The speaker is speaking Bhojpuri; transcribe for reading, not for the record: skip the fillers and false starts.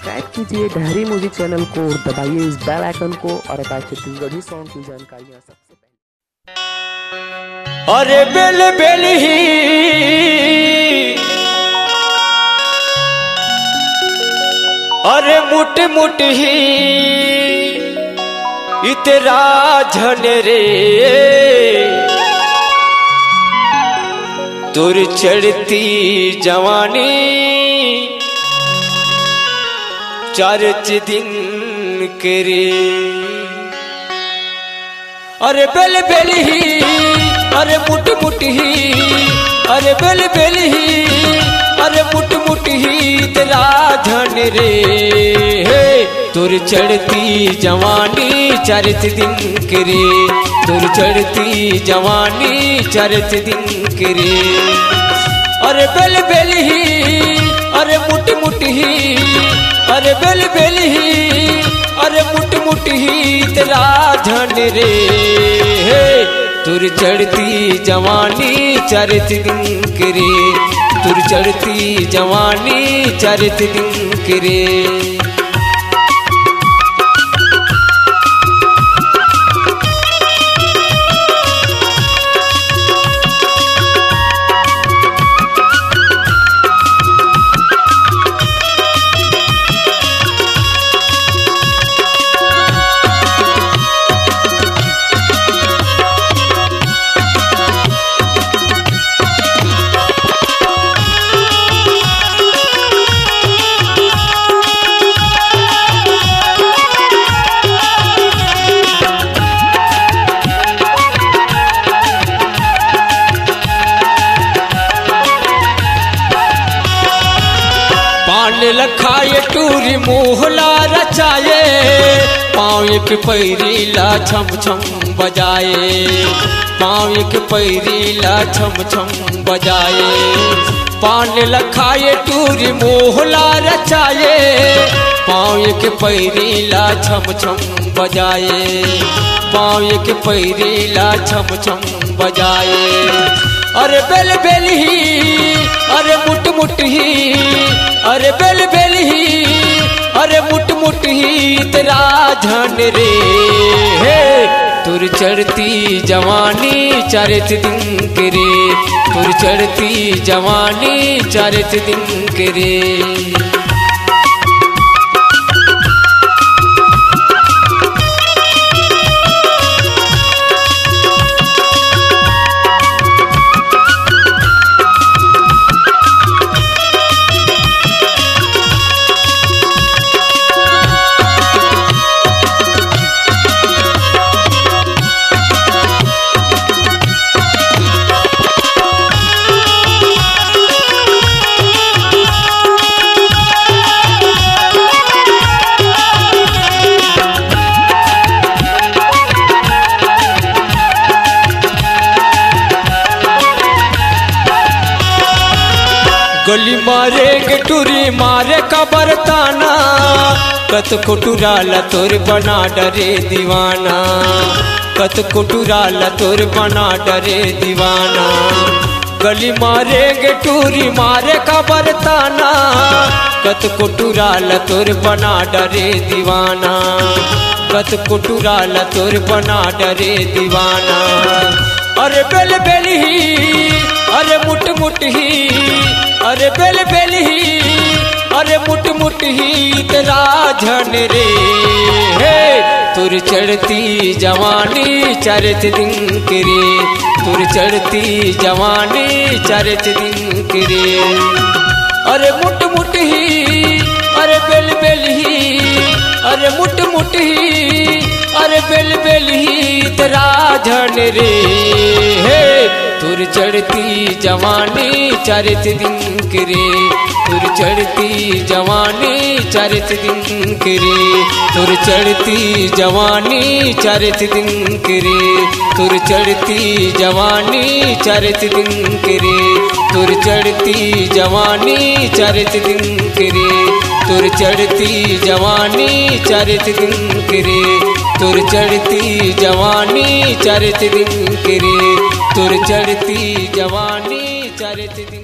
सब्सक्राइब कीजिए डहरी म्यूजिक चैनल को और दबाइए इस बेल आइकन को और अपार छत्तीसगढ़ी सॉन्ग की जानकारियाँ सबसे पहले। अरे बेल बेल ही अरे मुट मुट ही इतरा झन रे तुर चढ़ती जवानी चारच दिन करे। अरे बेल बेल ही अरे मुट मुट ही अरे बेल बेल ही अरे मुट मुट ही तेरा धन रे तुर चढ़ती जवानी चारच दिन करे तुर चढ़ती जवानी चारच दिन करे। अरे बेल बेल ही अरे मुट मुट ही अरे बेल बेल ही अरे मुट मुट ही तेरा धन रे तुर चढ़ती जवानी चारच दिन करे तुर चढ़ती जवानी चारच दिन करे। लखाए टूरी मोहला रचाए पाँव एक पैरीला छम छम बजाए पाँव एक पैरीला छम छम बजाए। पान लखाए टूरी मोहला रचाए पाँव एक पैरीला छम छम बजाए पाँव एक पैरीला छम छम बजाए। अरे बेल बेल ही अरे मुट मुट ही अरे बेल बेल ही अरे मुट मुट ही तेरा धन रे तुर चढ़ती जवानी चारच दिन करे तुर चढ़ती जवानी चारच दिन करे। गली मारेंगे टूरी मारे का बरताना कत को टुराला तोर बना डरे दीवाना कत को टुराला तोर बना डरे दीवाना। गली मारेंगे टूरी मारे का बरताना कत को टुराला तोर बना डरे दीवाना कत को टुराला तोर बना डरे दीवाना। अरे बेल बेल ही अरे मुट मुट ही अरे बेल बेल ही अरे मुट मुट ही तेरा धन रे तुर चढ़ती जवानी चारच दिन करे तुर चढ़ती जवानी चारच दिन करे। अरे मुट मुट ही अरे बेल बेल ही अरे मुट मुट ही अरे बेल बेल ही तेरा धन रे तुर चढ़ती जवानी चारच दिन करे तुर चढ़ती जवानी चारच दिन करे तुर चढ़ती जवानी चारच दिन करे तुर चढ़ती जवानी चारच दिन करे तुर चढ़ती जवानी चारच दिन करे तुर चढ़ती जवानी चारच दिन करे तुर चढ़ती जवानी चारच दिन करे तुर चढ़ती जवानी चारच दिन।